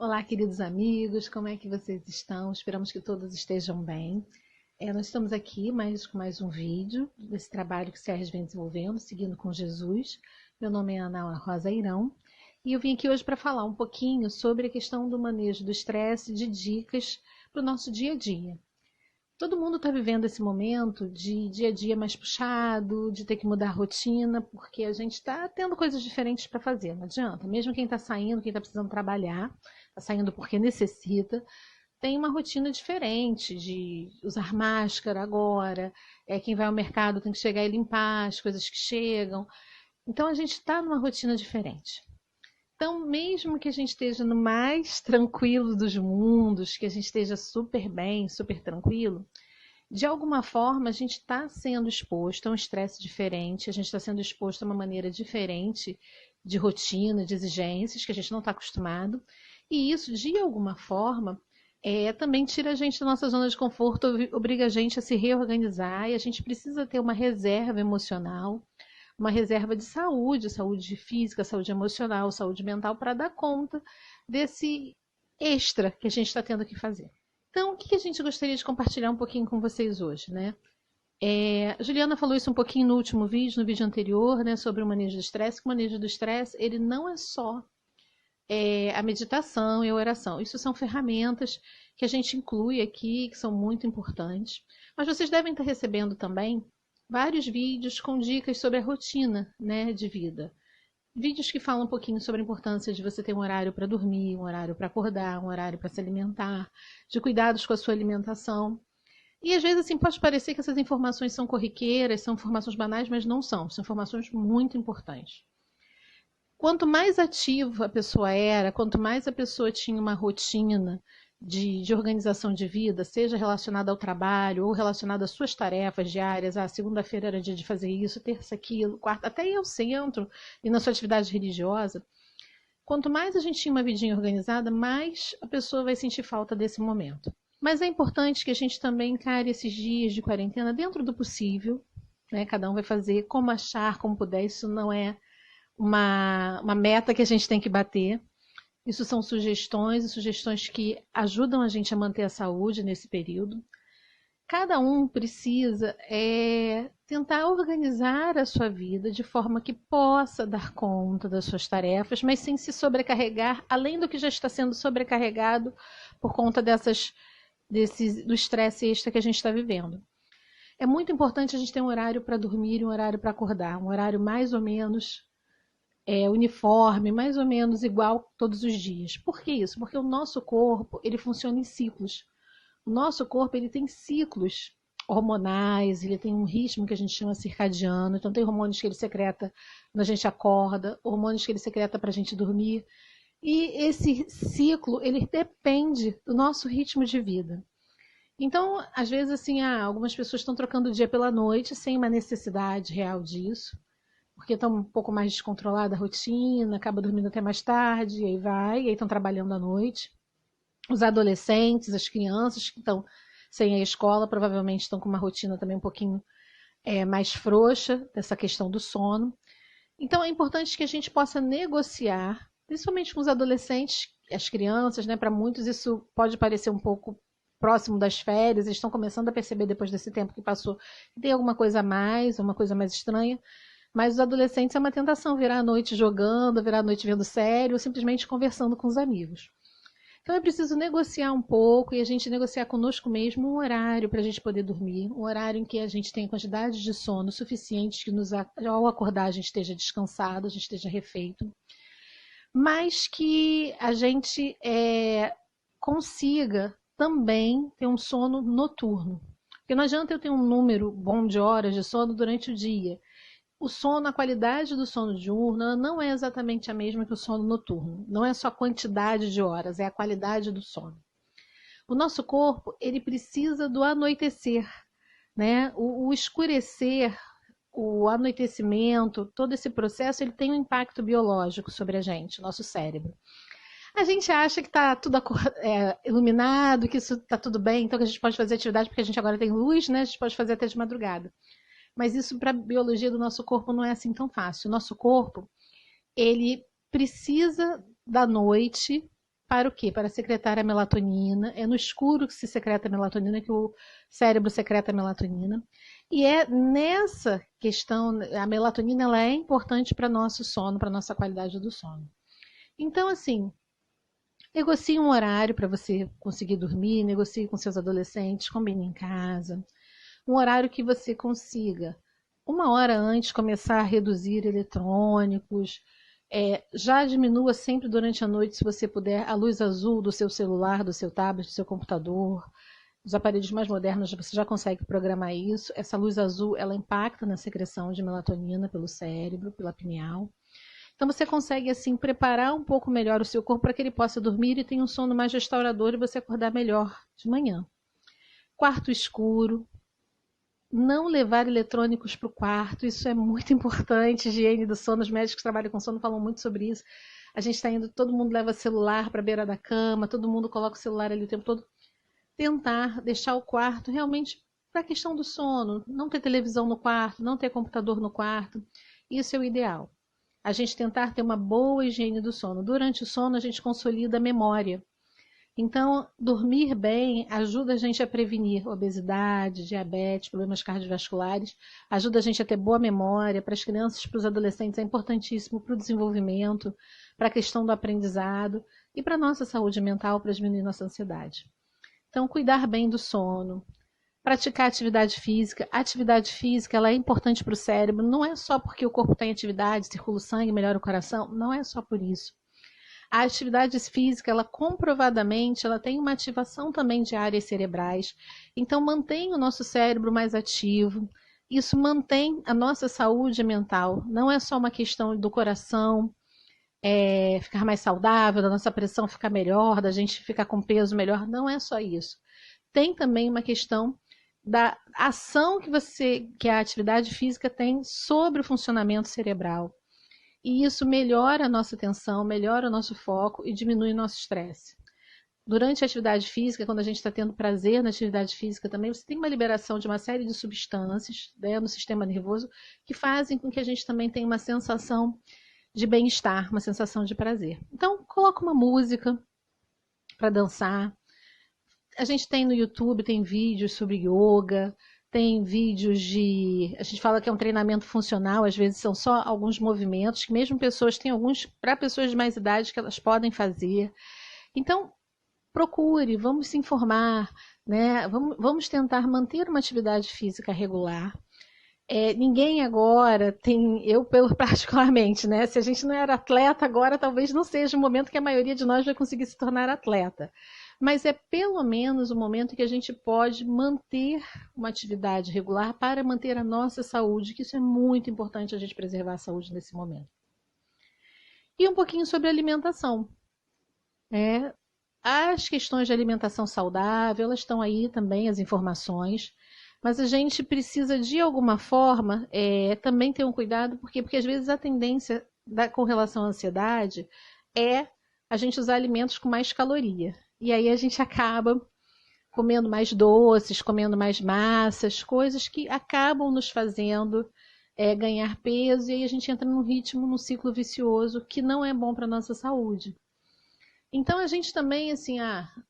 Olá, queridos amigos, como é que vocês estão? Esperamos que todos estejam bem. Nós estamos aqui com mais um vídeo desse trabalho que o Sérgio vem desenvolvendo, Seguindo com Jesus. Meu nome é Ana Rosa Airão e eu vim aqui hoje para falar um pouquinho sobre a questão do manejo do estresse, de dicas para o nosso dia a dia. Todo mundo está vivendo esse momento de dia a dia mais puxado, de ter que mudar a rotina, porque a gente está tendo coisas diferentes para fazer, não adianta. Mesmo quem está saindo, quem está precisando trabalhar, está saindo porque necessita, tem uma rotina diferente de usar máscara agora, quem vai ao mercado tem que chegar e limpar as coisas que chegam. Então a gente está numa rotina diferente. Então, mesmo que a gente esteja no mais tranquilo dos mundos, que a gente esteja super bem, super tranquilo, de alguma forma a gente está sendo exposto a um estresse diferente, a gente está sendo exposto a uma maneira diferente de rotina, de exigências, que a gente não está acostumado, e isso, de alguma forma, também tira a gente da nossa zona de conforto, obriga a gente a se reorganizar, e a gente precisa ter uma reserva emocional, uma reserva de saúde, saúde física, saúde emocional, saúde mental, para dar conta desse extra que a gente está tendo que fazer. Então, o que a gente gostaria de compartilhar um pouquinho com vocês hoje, né? A Juliana falou isso um pouquinho no último vídeo, no vídeo anterior, né, sobre o manejo do estresse. O manejo do estresse, ele não é só a meditação e a oração. Isso são ferramentas que a gente inclui aqui, que são muito importantes. Mas vocês devem estar recebendo também vários vídeos com dicas sobre a rotina, né, de vida. Vídeos que falam um pouquinho sobre a importância de você ter um horário para dormir, um horário para acordar, um horário para se alimentar, de cuidados com a sua alimentação. E às vezes assim pode parecer que essas informações são corriqueiras, são informações banais, mas não são. São informações muito importantes. Quanto mais ativa a pessoa era, quanto mais a pessoa tinha uma rotina de organização de vida, seja relacionada ao trabalho ou relacionada às suas tarefas diárias, segunda-feira era dia de fazer isso, terça aquilo, quarta, até ir ao centro e na sua atividade religiosa. Quanto mais a gente tinha uma vidinha organizada, mais a pessoa vai sentir falta desse momento. Mas é importante que a gente também encare esses dias de quarentena dentro do possível, né? Cada um vai fazer como achar, como puder, isso não é uma meta que a gente tem que bater. Isso são sugestões, e sugestões que ajudam a gente a manter a saúde nesse período. Cada um precisa tentar organizar a sua vida de forma que possa dar conta das suas tarefas, mas sem se sobrecarregar, além do que já está sendo sobrecarregado por conta do estresse extra que a gente está vivendo. É muito importante a gente ter um horário para dormir e um horário para acordar, um horário mais ou menos uniforme, mais ou menos igual todos os dias. Por que isso? Porque o nosso corpo, ele funciona em ciclos. O nosso corpo, ele tem ciclos hormonais, ele tem um ritmo que a gente chama circadiano, então tem hormônios que ele secreta quando a gente acorda, hormônios que ele secreta para a gente dormir, e esse ciclo, ele depende do nosso ritmo de vida. Então, às vezes, assim, algumas pessoas estão trocando o dia pela noite, sem uma necessidade real disso, porque estão um pouco mais descontrolada a rotina, acaba dormindo até mais tarde, e aí estão trabalhando à noite. Os adolescentes, as crianças que estão sem a escola, provavelmente estão com uma rotina também um pouquinho mais frouxa, dessa questão do sono. Então é importante que a gente possa negociar, principalmente com os adolescentes, as crianças, né? Para muitos isso pode parecer um pouco próximo das férias, eles estão começando a perceber depois desse tempo que passou que tem alguma coisa a mais, uma coisa mais estranha. Mas os adolescentes é uma tentação virar a noite jogando, virar a noite vendo série ou simplesmente conversando com os amigos. Então é preciso negociar um pouco e a gente negociar conosco mesmo um horário para a gente poder dormir, um horário em que a gente tenha quantidade de sono suficiente que ao acordar a gente esteja descansado, a gente esteja refeito, mas que a gente consiga também ter um sono noturno. Porque não adianta eu ter um número bom de horas de sono durante o dia. O sono, a qualidade do sono diurno não é exatamente a mesma que o sono noturno. Não é só a quantidade de horas, é a qualidade do sono. O nosso corpo, ele precisa do anoitecer, né? O escurecer, o anoitecimento, todo esse processo, ele tem um impacto biológico sobre a gente, nosso cérebro. A gente acha que está tudo iluminado, que isso está tudo bem, então que a gente pode fazer atividade porque a gente agora tem luz, né? A gente pode fazer até de madrugada. Mas isso para a biologia do nosso corpo não é assim tão fácil. O nosso corpo, ele precisa da noite para o quê? Para secretar a melatonina. É no escuro que se secreta a melatonina, que o cérebro secreta a melatonina. E é nessa questão, a melatonina ela é importante para nosso sono, para nossa qualidade do sono. Então, assim, negocie um horário para você conseguir dormir, negocie com seus adolescentes, combine em casa. Um horário que você consiga, uma hora antes, começar a reduzir eletrônicos. Já diminua sempre durante a noite, se você puder, a luz azul do seu celular, do seu tablet, do seu computador. Os aparelhos mais modernos, você já consegue programar isso. Essa luz azul, ela impacta na secreção de melatonina pelo cérebro, pela pineal. Então você consegue, assim, preparar um pouco melhor o seu corpo para que ele possa dormir e tenha um sono mais restaurador e você acordar melhor de manhã. Quarto escuro. Não levar eletrônicos para o quarto, isso é muito importante. Higiene do sono, os médicos que trabalham com sono falam muito sobre isso. A gente está indo, todo mundo leva celular para a beira da cama, todo mundo coloca o celular ali o tempo todo. Tentar deixar o quarto realmente para a questão do sono, não ter televisão no quarto, não ter computador no quarto, isso é o ideal. A gente tentar ter uma boa higiene do sono. Durante o sono a gente consolida a memória. Então, dormir bem ajuda a gente a prevenir obesidade, diabetes, problemas cardiovasculares, ajuda a gente a ter boa memória. Para as crianças, para os adolescentes, é importantíssimo para o desenvolvimento, para a questão do aprendizado e para a nossa saúde mental, para diminuir nossa ansiedade. Então, cuidar bem do sono, praticar atividade física. A atividade física ela é importante para o cérebro, não é só porque o corpo está em atividade, circula o sangue, melhora o coração, não é só por isso. A atividade física, ela comprovadamente, ela tem uma ativação também de áreas cerebrais. Então, mantém o nosso cérebro mais ativo. Isso mantém a nossa saúde mental. Não é só uma questão do coração ficar mais saudável, da nossa pressão ficar melhor, da gente ficar com peso melhor. Não é só isso. Tem também uma questão da ação que a atividade física tem sobre o funcionamento cerebral. E isso melhora a nossa atenção, melhora o nosso foco e diminui o nosso estresse. Durante a atividade física, quando a gente está tendo prazer na atividade física também, você tem uma liberação de uma série de substâncias, né, no sistema nervoso que fazem com que a gente também tenha uma sensação de bem-estar, uma sensação de prazer. Então, coloca uma música para dançar. A gente tem no YouTube, tem vídeos sobre yoga, tem vídeos a gente fala que é um treinamento funcional, às vezes são só alguns movimentos, que mesmo pessoas têm alguns, para pessoas de mais idade, que elas podem fazer. Então, procure, vamos se informar, né? Vamos tentar manter uma atividade física regular. Ninguém agora tem, eu particularmente, né? Se a gente não era atleta agora, talvez não seja o momento que a maioria de nós vai conseguir se tornar atleta. Mas é pelo menos o momento que a gente pode manter uma atividade regular para manter a nossa saúde, que isso é muito importante a gente preservar a saúde nesse momento. E um pouquinho sobre alimentação. As questões de alimentação saudável, elas estão aí também, as informações, mas a gente precisa, de alguma forma, também ter um cuidado, porque às vezes a tendência com relação à ansiedade é a gente usar alimentos com mais caloria. E aí a gente acaba comendo mais doces, comendo mais massas, coisas que acabam nos fazendo ganhar peso, e aí a gente entra num ritmo, num ciclo vicioso que não é bom para a nossa saúde. Então a gente também, assim,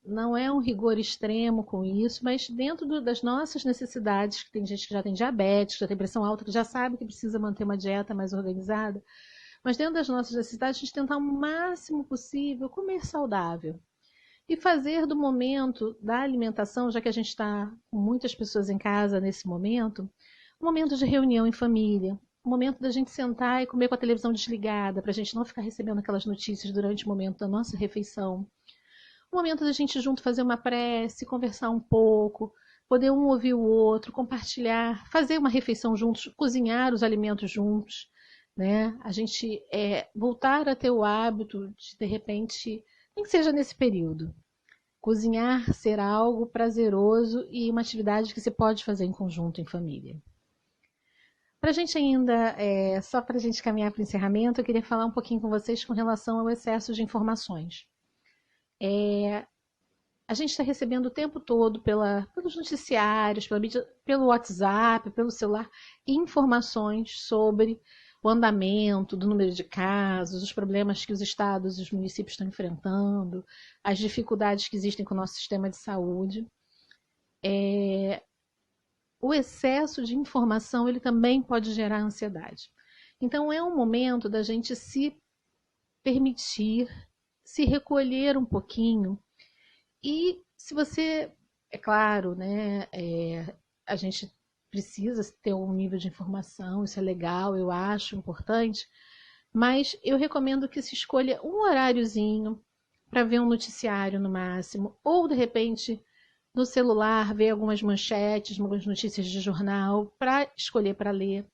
não é um rigor extremo com isso, mas dentro das nossas necessidades, que tem gente que já tem diabetes, já tem pressão alta, que já sabe que precisa manter uma dieta mais organizada, mas dentro das nossas necessidades a gente tentar o máximo possível comer saudável. E fazer do momento da alimentação, já que a gente está com muitas pessoas em casa nesse momento, um momento de reunião em família, um momento da gente sentar e comer com a televisão desligada, para a gente não ficar recebendo aquelas notícias durante o momento da nossa refeição. Um momento da gente junto fazer uma prece, conversar um pouco, poder um ouvir o outro, compartilhar, fazer uma refeição juntos, cozinhar os alimentos juntos, né? A gente voltar a ter o hábito de repente, nem que seja nesse período, cozinhar ser algo prazeroso e uma atividade que se pode fazer em conjunto, em família. Para a gente ainda, só para a gente caminhar para o encerramento, eu queria falar um pouquinho com vocês com relação ao excesso de informações. A gente está recebendo o tempo todo pelos noticiários, pela mídia, pelo WhatsApp, pelo celular, informações sobre o andamento do número de casos, os problemas que os estados e os municípios estão enfrentando, as dificuldades que existem com o nosso sistema de saúde. O excesso de informação ele também pode gerar ansiedade. Então é um momento da gente se permitir, se recolher um pouquinho. E se você, é claro, né, a gente precisa ter um nível de informação, isso é legal, eu acho importante, mas eu recomendo que se escolha um horáriozinho para ver um noticiário no máximo, ou de repente no celular ver algumas manchetes, algumas notícias de jornal para escolher para ler.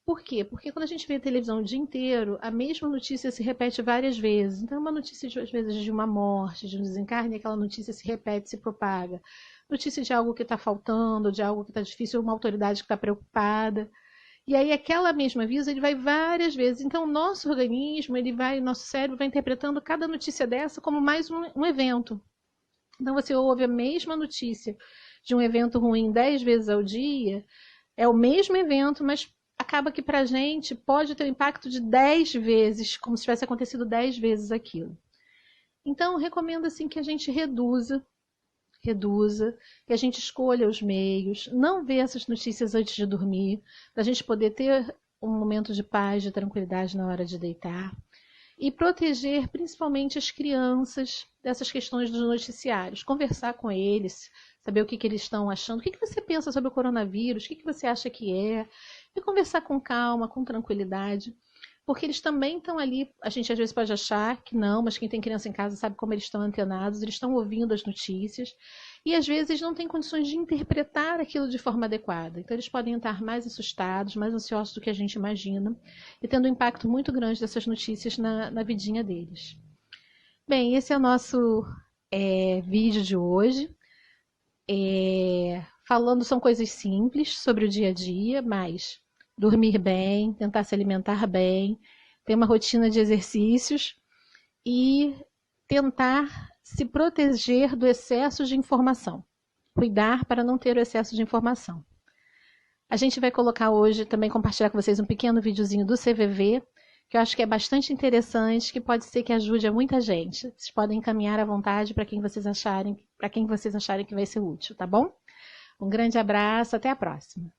Por quê? Porque quando a gente vê a televisão o dia inteiro, a mesma notícia se repete várias vezes. Então, uma notícia, às vezes, de uma morte, de um desencarne, aquela notícia se repete, se propaga. Notícia de algo que está faltando, de algo que está difícil, uma autoridade que está preocupada. E aí, aquela mesma aviso, ele vai várias vezes. Então, o nosso organismo, nosso cérebro vai interpretando cada notícia dessa como mais um evento. Então, você ouve a mesma notícia de um evento ruim 10 vezes ao dia, é o mesmo evento, mas acaba que para a gente pode ter um impacto de 10 vezes, como se tivesse acontecido 10 vezes aquilo. Então, recomendo assim que a gente reduza, que a gente escolha os meios, não vê essas notícias antes de dormir, para a gente poder ter um momento de paz, de tranquilidade na hora de deitar. E proteger principalmente as crianças dessas questões dos noticiários, conversar com eles, saber o que eles estão achando, o que você pensa sobre o coronavírus, o que você acha que é, e conversar com calma, com tranquilidade, porque eles também estão ali, a gente às vezes pode achar que não, mas quem tem criança em casa sabe como eles estão antenados, eles estão ouvindo as notícias, e às vezes não têm condições de interpretar aquilo de forma adequada. Então eles podem estar mais assustados, mais ansiosos do que a gente imagina, e tendo um impacto muito grande dessas notícias na vidinha deles. Bem, esse é o nosso vídeo de hoje. Falando são coisas simples sobre o dia a dia, mas dormir bem, tentar se alimentar bem, ter uma rotina de exercícios e tentar se proteger do excesso de informação. Cuidar para não ter o excesso de informação. A gente vai colocar hoje, também compartilhar com vocês um pequeno videozinho do CVV, que eu acho que é bastante interessante, que pode ser que ajude a muita gente. Vocês podem encaminhar à vontade para quem vocês acharem que vai ser útil, tá bom? Um grande abraço, até a próxima.